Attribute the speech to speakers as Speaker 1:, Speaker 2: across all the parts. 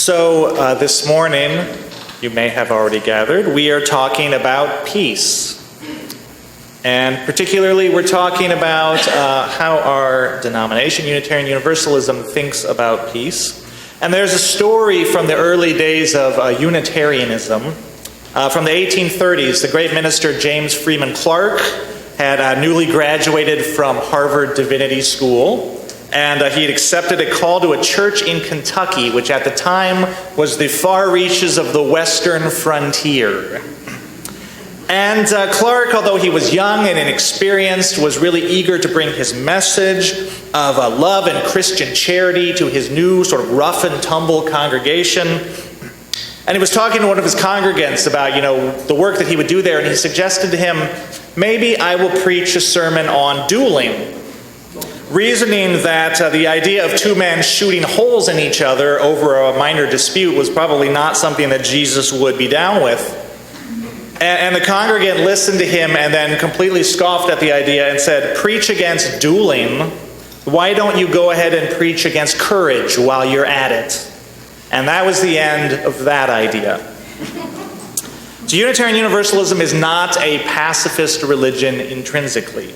Speaker 1: So this morning, you may have already gathered, we are talking about peace. And particularly, we're talking about how our denomination, Unitarian Universalism, thinks about peace. And there's a story from the early days of Unitarianism. From the 1830s, the great minister James Freeman Clarke had newly graduated from Harvard Divinity School. And he had accepted a call to a church in Kentucky, which at the time was the far reaches of the western frontier. And Clarke, although he was young and inexperienced, was really eager to bring his message of love and Christian charity to his new sort of rough and tumble congregation. And he was talking to one of his congregants about, the work that he would do there, and he suggested to him, maybe I will preach a sermon on dueling. Reasoning that the idea of two men shooting holes in each other over a minor dispute was probably not something that Jesus would be down with. And the congregant listened to him and then completely scoffed at the idea and said, preach against dueling. Why don't you go ahead and preach against courage while you're at it? And that was the end of that idea. So Unitarian Universalism is not a pacifist religion intrinsically.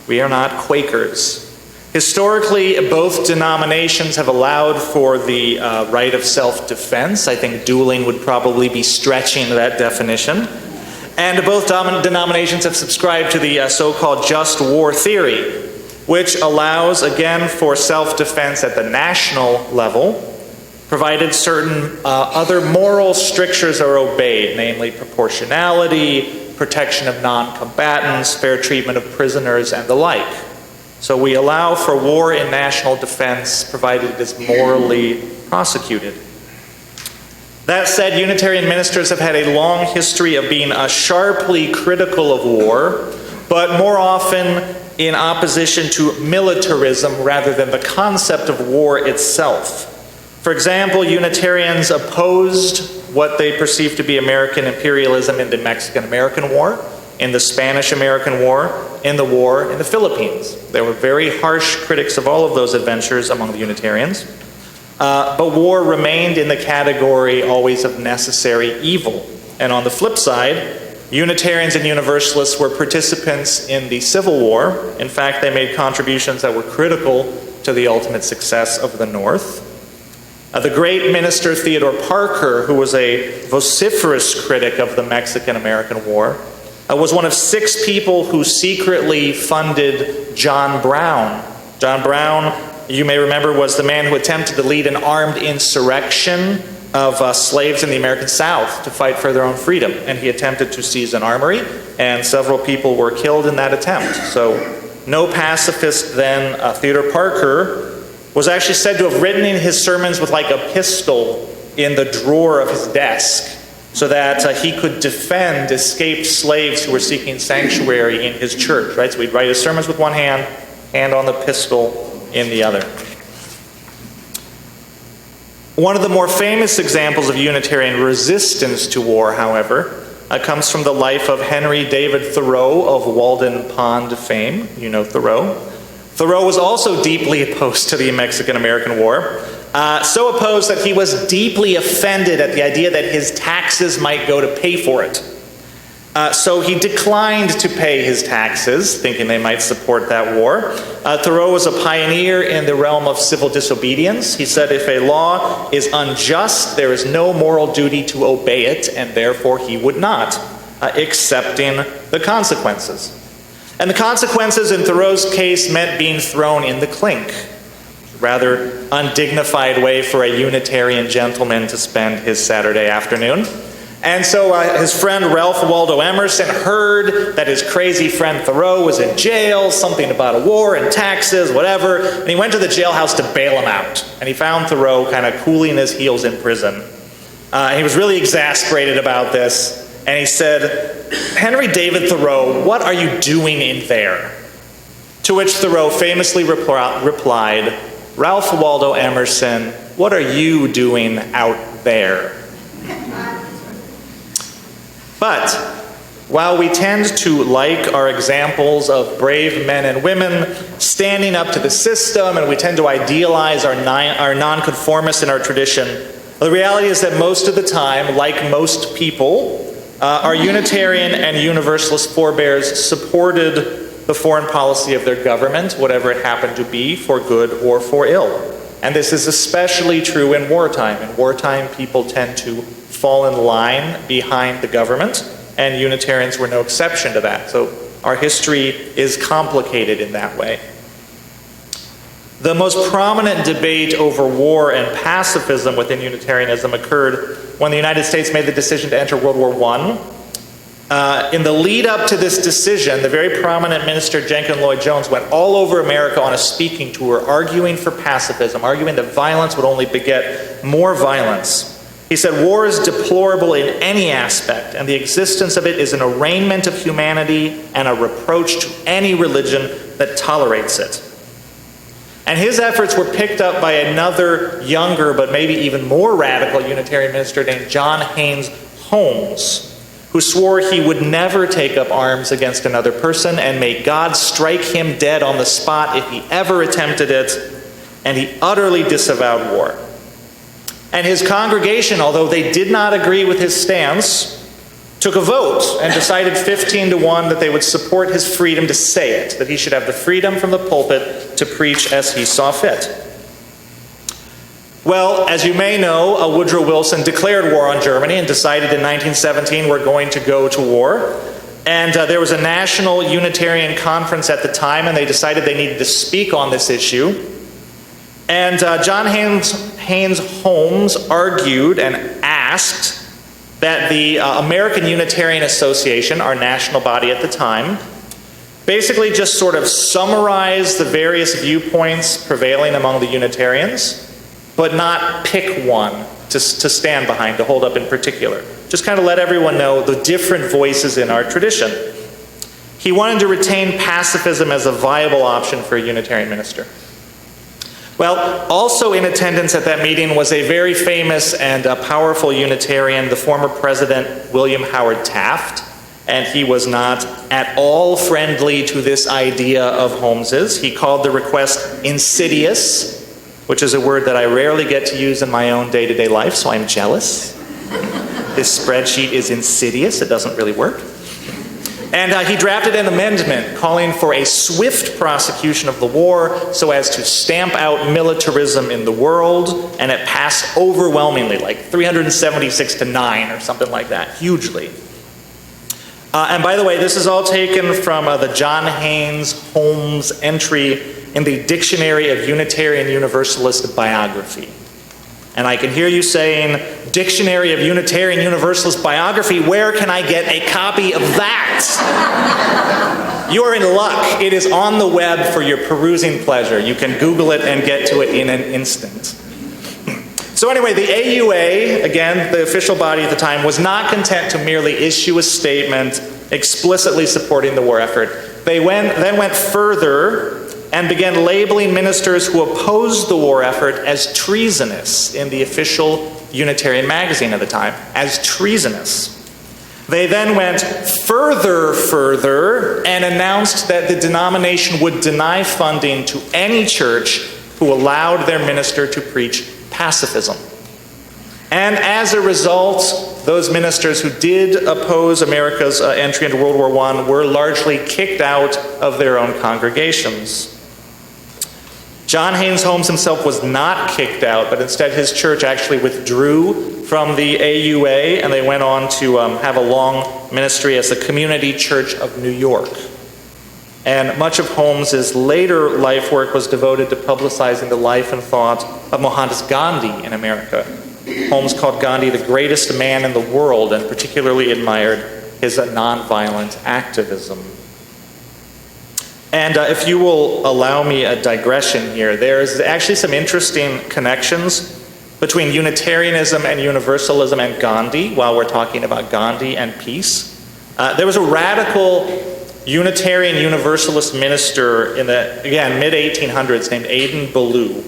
Speaker 1: We are not Quakers. Historically, both denominations have allowed for the right of self-defense. I think dueling would probably be stretching that definition. And both denominations have subscribed to the so-called just war theory, which allows, again, for self-defense at the national level, provided certain other moral strictures are obeyed, namely proportionality, protection of non-combatants, fair treatment of prisoners, and the like. So we allow for war in national defense, provided it is morally prosecuted. That said, Unitarian ministers have had a long history of being sharply critical of war, but more often in opposition to militarism rather than the concept of war itself. For example, Unitarians opposed what they perceived to be American imperialism in the Mexican-American War, in the Spanish-American War, in the war in the Philippines. There were very harsh critics of all of those adventures among the Unitarians. But war remained in the category always of necessary evil. And on the flip side, Unitarians and Universalists were participants in the Civil War. In fact, they made contributions that were critical to the ultimate success of the North. The great minister Theodore Parker, who was a vociferous critic of the Mexican-American War, was one of 6 people who secretly funded John Brown. John Brown, you may remember, was the man who attempted to lead an armed insurrection of slaves in the American South to fight for their own freedom. And he attempted to seize an armory, and several people were killed in that attempt. So no pacifist then, Theodore Parker, was actually said to have written in his sermons with like a pistol in the drawer of his desk, so that he could defend escaped slaves who were seeking sanctuary in his church, right? So he'd write his sermons with one hand on the pistol in the other. One of the more famous examples of Unitarian resistance to war, however, comes from the life of Henry David Thoreau of Walden Pond fame. You know Thoreau. Thoreau was also deeply opposed to the Mexican-American War. So opposed that he was deeply offended at the idea that his taxes might go to pay for it. So he declined to pay his taxes, thinking they might support that war. Thoreau was a pioneer in the realm of civil disobedience. He said if a law is unjust, there is no moral duty to obey it, and therefore he would not, accepting the consequences. And the consequences in Thoreau's case meant being thrown in the clink. Rather undignified way for a Unitarian gentleman to spend his Saturday afternoon. And so his friend Ralph Waldo Emerson heard that his crazy friend Thoreau was in jail, something about a war and taxes, whatever, and he went to the jailhouse to bail him out. And he found Thoreau kind of cooling his heels in prison. And he was really exasperated about this, and he said, "Henry David Thoreau, what are you doing in there?" To which Thoreau famously replied, "Ralph Waldo Emerson, what are you doing out there?" But while we tend to like our examples of brave men and women standing up to the system, and we tend to idealize our nonconformists in our tradition, The reality is that most of the time, like most people, our Unitarian and Universalist forebears supported the foreign policy of their government, whatever it happened to be, for good or for ill. And this is especially true in wartime. In wartime, people tend to fall in line behind the government, and Unitarians were no exception to that. So our history is complicated in that way. The most prominent debate over war and pacifism within Unitarianism occurred when the United States made the decision to enter World War I. In the lead up to this decision, the very prominent minister Jenkins Lloyd-Jones went all over America on a speaking tour arguing for pacifism, arguing that violence would only beget more violence. He said, war is deplorable in any aspect, and the existence of it is an arraignment of humanity and a reproach to any religion that tolerates it. And his efforts were picked up by another younger, but maybe even more radical Unitarian minister named John Haynes Holmes, who swore he would never take up arms against another person, and may God strike him dead on the spot if he ever attempted it, and he utterly disavowed war. And his congregation, although they did not agree with his stance, took a vote and decided 15-1 that they would support his freedom to say it, that he should have the freedom from the pulpit to preach as he saw fit. Well, as you may know, Woodrow Wilson declared war on Germany and decided in 1917 we're going to go to war. And there was a national Unitarian conference at the time, and they decided they needed to speak on this issue. And John Haynes Holmes argued and asked that the American Unitarian Association, our national body at the time, basically just sort of summarize the various viewpoints prevailing among the Unitarians, but not pick one to stand behind, to hold up in particular. Just kind of let everyone know the different voices in our tradition. He wanted to retain pacifism as a viable option for a Unitarian minister. Well, also in attendance at that meeting was a very famous and powerful Unitarian, the former President William Howard Taft, and he was not at all friendly to this idea of Holmes's. He called the request insidious, which is a word that I rarely get to use in my own day-to-day life, so I'm jealous. This spreadsheet is insidious, it doesn't really work. And he drafted an amendment calling for a swift prosecution of the war so as to stamp out militarism in the world, and it passed overwhelmingly, like 376-9 or something like that, hugely. And by the way, this is all taken from the John Haynes Holmes entry in the Dictionary of Unitarian Universalist Biography. And I can hear you saying, Dictionary of Unitarian Universalist Biography, where can I get a copy of that? You are in luck. It is on the web for your perusing pleasure. You can Google it and get to it in an instant. So anyway, the AUA, again, the official body at the time, was not content to merely issue a statement explicitly supporting the war effort. They then went further and began labeling ministers who opposed the war effort as treasonous in the official Unitarian magazine at the time, as treasonous. They then went further and announced that the denomination would deny funding to any church who allowed their minister to preach pacifism. And as a result, those ministers who did oppose America's entry into World War I were largely kicked out of their own congregations. John Haynes Holmes himself was not kicked out, but instead his church actually withdrew from the AUA, and they went on to have a long ministry as the Community Church of New York. And much of Holmes's later life work was devoted to publicizing the life and thought of Mohandas Gandhi in America. Holmes called Gandhi the greatest man in the world, and particularly admired his nonviolent activism. And if you will allow me a digression here, there's actually some interesting connections between Unitarianism and Universalism and Gandhi, while we're talking about Gandhi and peace. There was a radical Unitarian Universalist minister in the, again, mid-1800s named Aidan Ballou,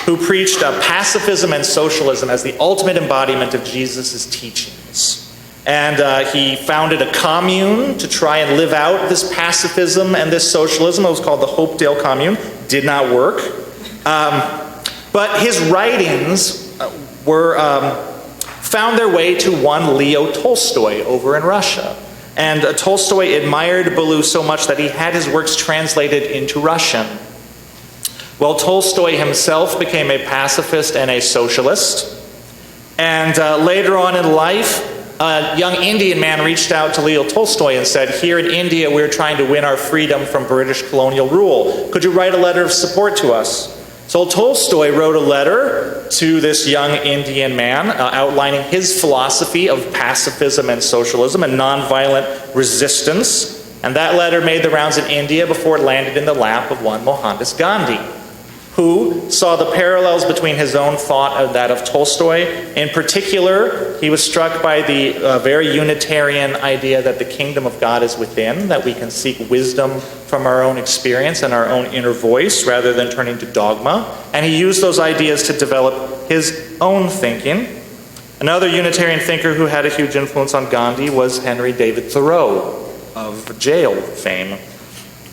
Speaker 1: who preached pacifism and socialism as the ultimate embodiment of Jesus' teachings. And he founded a commune to try and live out this pacifism and this socialism. It was called the Hopedale Commune. Did not work. But his writings found their way to one Leo Tolstoy over in Russia. And Tolstoy admired Ballou so much that he had his works translated into Russian. Well, Tolstoy himself became a pacifist and a socialist. And later on in life, a young Indian man reached out to Leo Tolstoy and said, "Here in India, we're trying to win our freedom from British colonial rule. Could you write a letter of support to us?" So Tolstoy wrote a letter to this young Indian man outlining his philosophy of pacifism and socialism and nonviolent resistance. And that letter made the rounds in India before it landed in the lap of one Mohandas Gandhi, who saw the parallels between his own thought and that of Tolstoy. In particular, he was struck by the very Unitarian idea that the kingdom of God is within, that we can seek wisdom from our own experience and our own inner voice rather than turning to dogma. And he used those ideas to develop his own thinking. Another Unitarian thinker who had a huge influence on Gandhi was Henry David Thoreau of jail fame.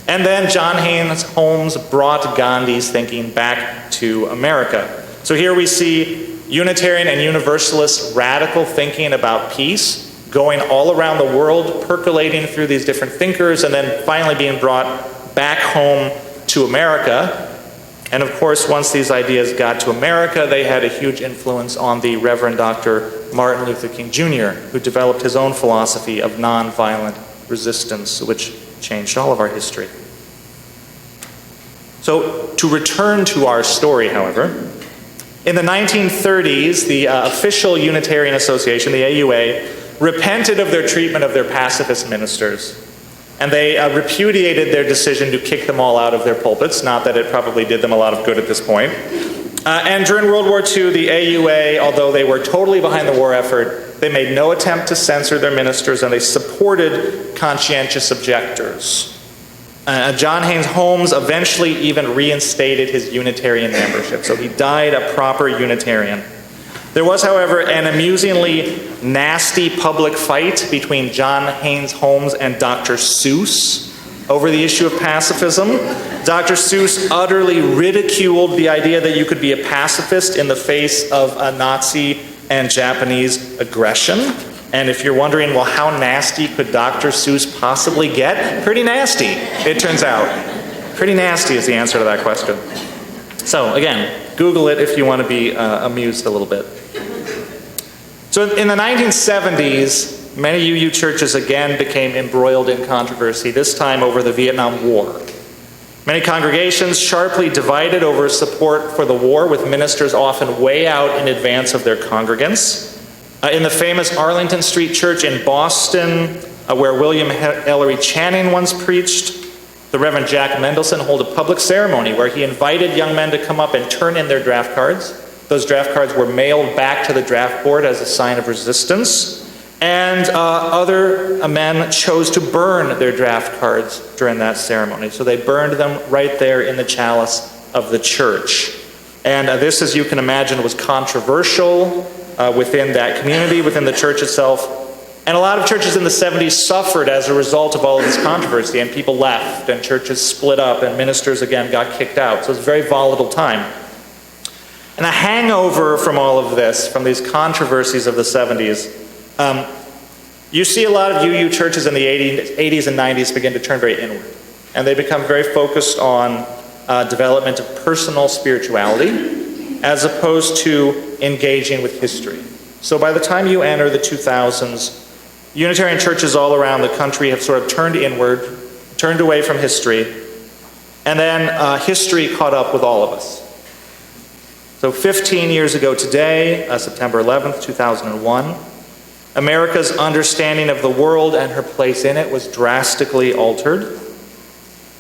Speaker 1: And then John Haynes Holmes brought Gandhi's thinking back to America. So here we see Unitarian and Universalist radical thinking about peace going all around the world, percolating through these different thinkers, and then finally being brought back home to America. And of course, once these ideas got to America, they had a huge influence on the Reverend Dr. Martin Luther King Jr., who developed his own philosophy of nonviolent resistance, which changed all of our history. So, to return to our story, however, in the 1930s, the official Unitarian Association, the AUA, repented of their treatment of their pacifist ministers. And they repudiated their decision to kick them all out of their pulpits, not that it probably did them a lot of good at this point. And during World War II, the AUA, although they were totally behind the war effort, they made no attempt to censor their ministers, and they supported conscientious objectors. John Haynes Holmes eventually even reinstated his Unitarian membership, so he died a proper Unitarian. There was, however, an amusingly nasty public fight between John Haynes Holmes and Dr. Seuss over the issue of pacifism. Dr. Seuss utterly ridiculed the idea that you could be a pacifist in the face of a Nazi and Japanese aggression. And if you're wondering, well, how nasty could Dr. Seuss possibly get? Pretty nasty, it turns out. Pretty nasty is the answer to that question. So, again, Google it if you want to be amused a little bit. So in the 1970s, many UU churches again became embroiled in controversy, this time over the Vietnam War. Many congregations sharply divided over support for the war, with ministers often way out in advance of their congregants. In the famous Arlington Street Church in Boston, where William Ellery Channing once preached, the Reverend Jack Mendelson held a public ceremony where he invited young men to come up and turn in their draft cards. Those draft cards were mailed back to the draft board as a sign of resistance. And other men chose to burn their draft cards during that ceremony. So they burned them right there in the chalice of the church. And this, as you can imagine, was controversial within that community, within the church itself. And a lot of churches in the 70s suffered as a result of all of this controversy, and people left, and churches split up, and ministers again got kicked out. So it was a very volatile time. And a hangover from all of this, from these controversies of the 70s, you see a lot of UU churches in the 80s and 90s begin to turn very inward. And they become very focused on development of personal spirituality, as opposed to engaging with history. So by the time you enter the 2000s, Unitarian churches all around the country have sort of turned inward, turned away from history, and then history caught up with all of us. So 15 years ago today, September 11th, 2001, America's understanding of the world and her place in it was drastically altered.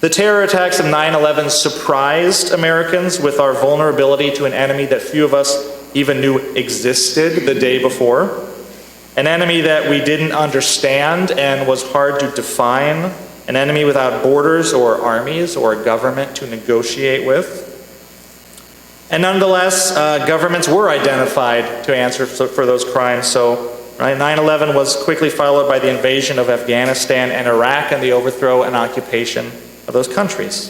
Speaker 1: The terror attacks of 9/11 surprised Americans with our vulnerability to an enemy that few of us even knew existed the day before. An enemy that we didn't understand and was hard to define. An enemy without borders or armies or a government to negotiate with. And nonetheless, governments were identified to answer for those crimes. So 9/11 was quickly followed by the invasion of Afghanistan and Iraq and the overthrow and occupation of those countries.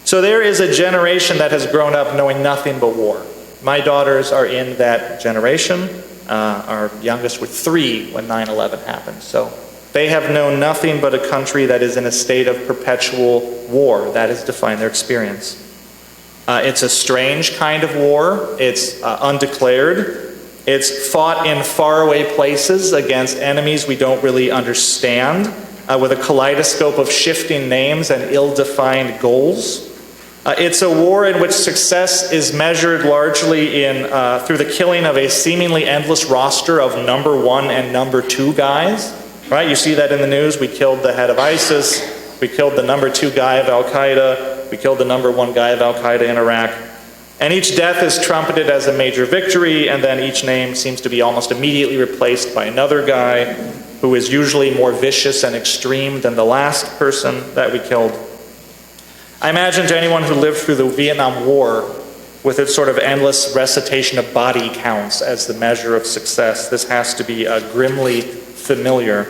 Speaker 1: So there is a generation that has grown up knowing nothing but war. My daughters are in that generation. Our youngest were 3 when 9/11 happened. So they have known nothing but a country that is in a state of perpetual war. That has defined their experience. It's a strange kind of war. It's undeclared. It's fought in faraway places against enemies we don't really understand, with a kaleidoscope of shifting names and ill-defined goals. It's a war in which success is measured largely through the killing of a seemingly endless roster of number 1 and number 2 guys. Right? You see that in the news. We killed the head of ISIS. We killed the number 2 guy of Al-Qaeda. We killed the number 1 guy of Al-Qaeda in Iraq. And each death is trumpeted as a major victory, and then each name seems to be almost immediately replaced by another guy who is usually more vicious and extreme than the last person that we killed. I imagine to anyone who lived through the Vietnam War, with its sort of endless recitation of body counts as the measure of success, this has to be grimly familiar.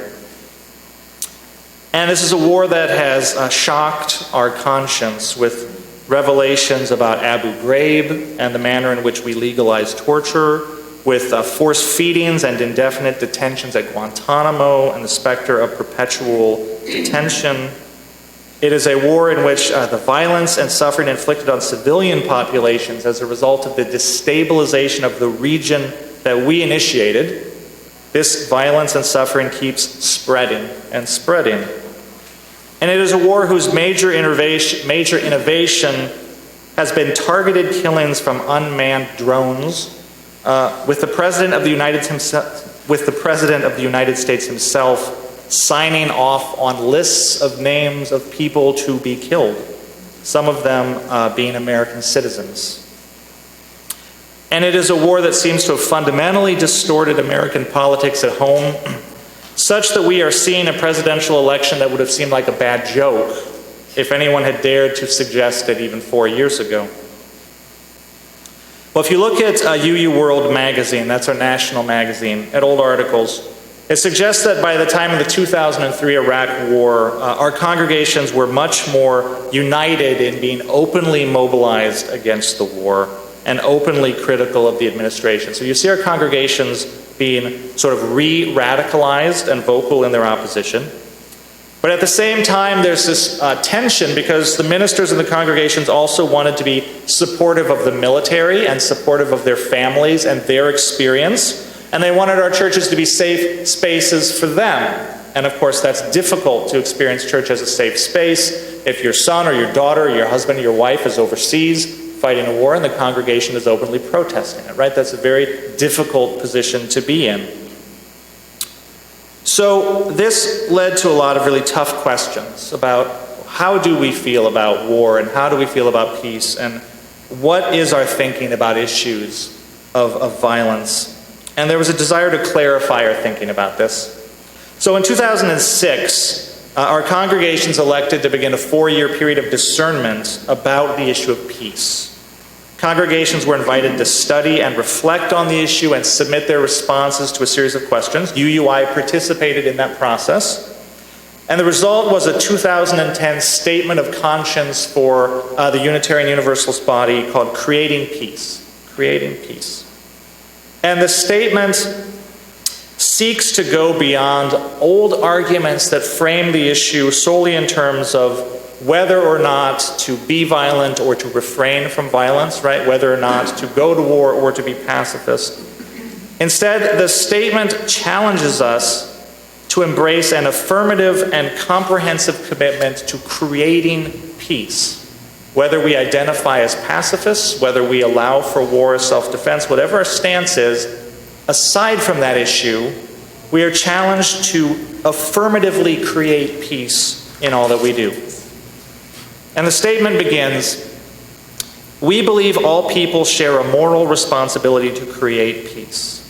Speaker 1: And this is a war that has shocked our conscience with revelations about Abu Ghraib and the manner in which we legalize torture, with forced feedings and indefinite detentions at Guantanamo and the specter of perpetual detention. It is a war in which the violence and suffering inflicted on civilian populations as a result of the destabilization of the region that we initiated, this violence and suffering keeps spreading and spreading. And it is a war whose major innovation has been targeted killings from unmanned drones, with the President of the United States himself signing off on lists of names of people to be killed, some of them being American citizens. And it is a war that seems to have fundamentally distorted American politics at home, such that we are seeing a presidential election that would have seemed like a bad joke if anyone had dared to suggest it even 4 years ago. Well, if you look at UU World magazine, that's our national magazine, at old articles, it suggests that by the time of the 2003 Iraq War, our congregations were much more united in being openly mobilized against the war and openly critical of the administration. So you see our congregations being sort of re-radicalized and vocal in their opposition. But at the same time, there's this tension because the ministers in the congregations also wanted to be supportive of the military and supportive of their families and their experience. And they wanted our churches to be safe spaces for them. And of course, that's difficult to experience church as a safe space if your son or your daughter or your husband or your wife is overseas fighting a war and the congregation is openly protesting it, right? That's a very difficult position to be in. So this led to a lot of really tough questions about how do we feel about war and how do we feel about peace and what is our thinking about issues of violence. And there was a desire to clarify our thinking about this. So in 2006, our congregations elected to begin a 4-year period of discernment about the issue of peace. Congregations were invited to study and reflect on the issue and submit their responses to a series of questions. UUI participated in that process. And the result was a 2010 statement of conscience for the Unitarian Universalist body called Creating Peace. Creating Peace. And the statement seeks to go beyond old arguments that frame the issue solely in terms of whether or not to be violent or to refrain from violence, right? Whether or not to go to war or to be pacifist. Instead, the statement challenges us to embrace an affirmative and comprehensive commitment to creating peace. Whether we identify as pacifists, whether we allow for war as self-defense, whatever our stance is, aside from that issue, we are challenged to affirmatively create peace in all that we do. And the statement begins, "We believe all people share a moral responsibility to create peace."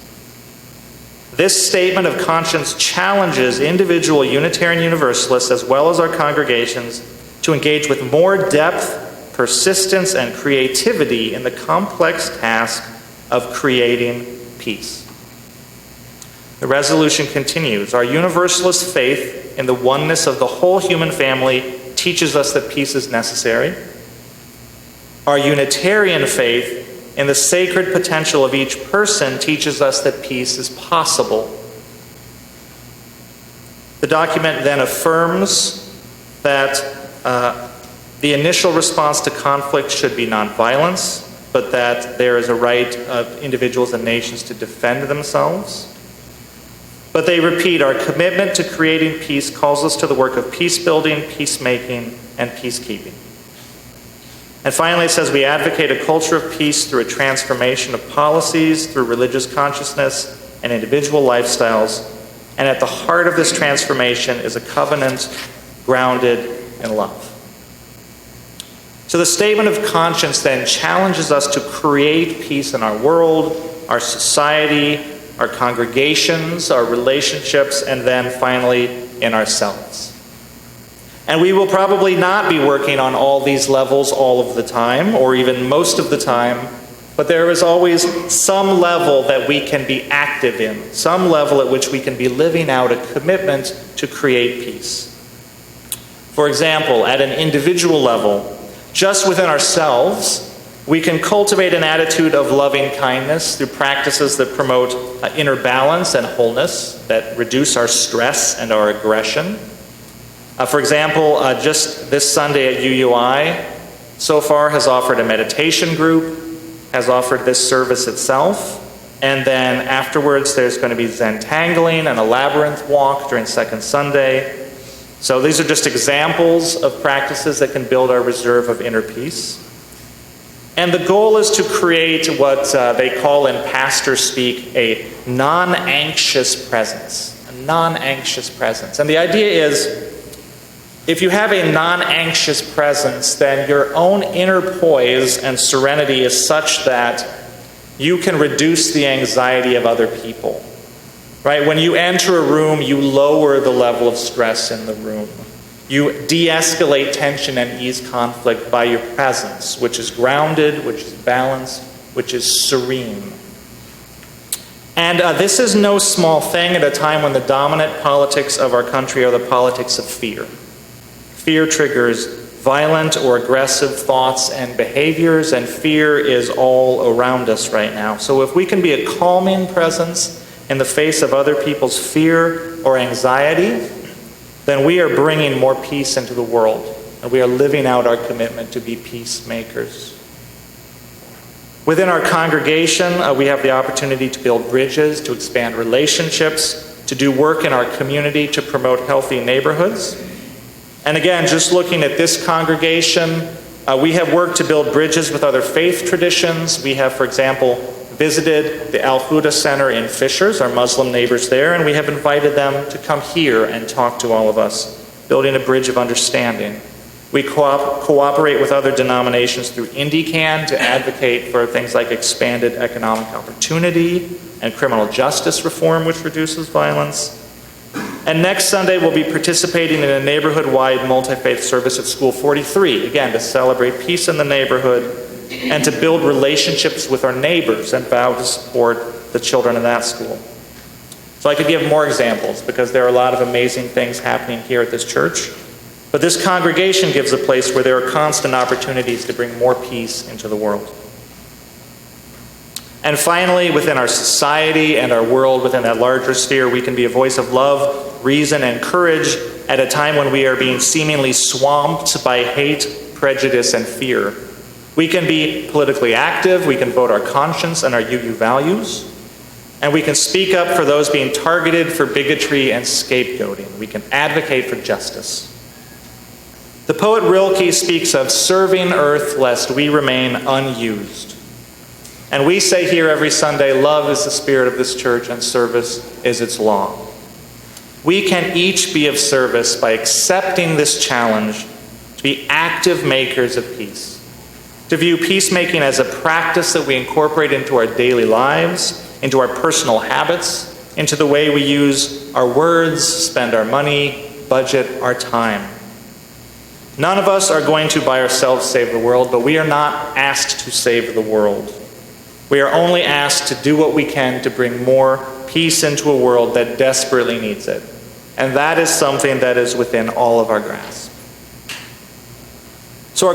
Speaker 1: This statement of conscience challenges individual Unitarian Universalists as well as our congregations to engage with more depth, persistence, and creativity in the complex task of creating peace. The resolution continues, "Our Universalist faith in the oneness of the whole human family teaches us that peace is necessary. Our Unitarian faith in the sacred potential of each person teaches us that peace is possible. The document then affirms that the initial response to conflict should be nonviolence, but that there is a right of individuals and nations to defend themselves. But they repeat, our commitment to creating peace calls us to the work of peace-building, peacemaking, and peacekeeping. And finally, it says we advocate a culture of peace through a transformation of policies, through religious consciousness and individual lifestyles. And at the heart of this transformation is a covenant grounded in love. So the statement of conscience then challenges us to create peace in our world, our society, our congregations, our relationships, and then finally in ourselves. And we will probably not be working on all these levels all of the time, or even most of the time, but there is always some level that we can be active in, some level at which we can be living out a commitment to create peace. For example, at an individual level, just within ourselves, we can cultivate an attitude of loving kindness through practices that promote inner balance and wholeness, that reduce our stress and our aggression. For example, just this Sunday at UUI, so far has offered a meditation group, has offered this service itself, and then afterwards there's going to be Zentangling and a labyrinth walk during Second Sunday. So these are just examples of practices that can build our reserve of inner peace. And the goal is to create what they call in pastor speak a non-anxious presence. A non-anxious presence. And the idea is, if you have a non-anxious presence, then your own inner poise and serenity is such that you can reduce the anxiety of other people. Right? When you enter a room, you lower the level of stress in the room. You de-escalate tension and ease conflict by your presence, which is grounded, which is balanced, which is serene. And this is no small thing at a time when the dominant politics of our country are the politics of fear. Fear triggers violent or aggressive thoughts and behaviors, and fear is all around us right now. So if we can be a calming presence in the face of other people's fear or anxiety, then we are bringing more peace into the world, and we are living out our commitment to be peacemakers. Within our congregation, we have the opportunity to build bridges, to expand relationships, to do work in our community to promote healthy neighborhoods. And again, just looking at this congregation, we have worked to build bridges with other faith traditions. We have, for example, visited the Al-Huda Center in Fishers, our Muslim neighbors there, and we have invited them to come here and talk to all of us, building a bridge of understanding. We cooperate with other denominations through IndyCan to advocate for things like expanded economic opportunity and criminal justice reform, which reduces violence. And next Sunday, we'll be participating in a neighborhood-wide multi-faith service at School 43, again, to celebrate peace in the neighborhood and to build relationships with our neighbors and vow to support the children in that school. So I could give more examples because there are a lot of amazing things happening here at this church. But this congregation gives a place where there are constant opportunities to bring more peace into the world. And finally, within our society and our world, within that larger sphere, we can be a voice of love, reason, and courage at a time when we are being seemingly swamped by hate, prejudice, and fear. We can be politically active, we can vote our conscience and our UU values, and we can speak up for those being targeted for bigotry and scapegoating. We can advocate for justice. The poet Rilke speaks of serving earth lest we remain unused. And we say here every Sunday, love is the spirit of this church and service is its law. We can each be of service by accepting this challenge to be active makers of peace. To view peacemaking as a practice that we incorporate into our daily lives, into our personal habits, into the way we use our words, spend our money, budget our time. None of us are going to by ourselves save the world, but we are not asked to save the world. We are only asked to do what we can to bring more peace into a world that desperately needs it. And that is something that is within all of our grasp.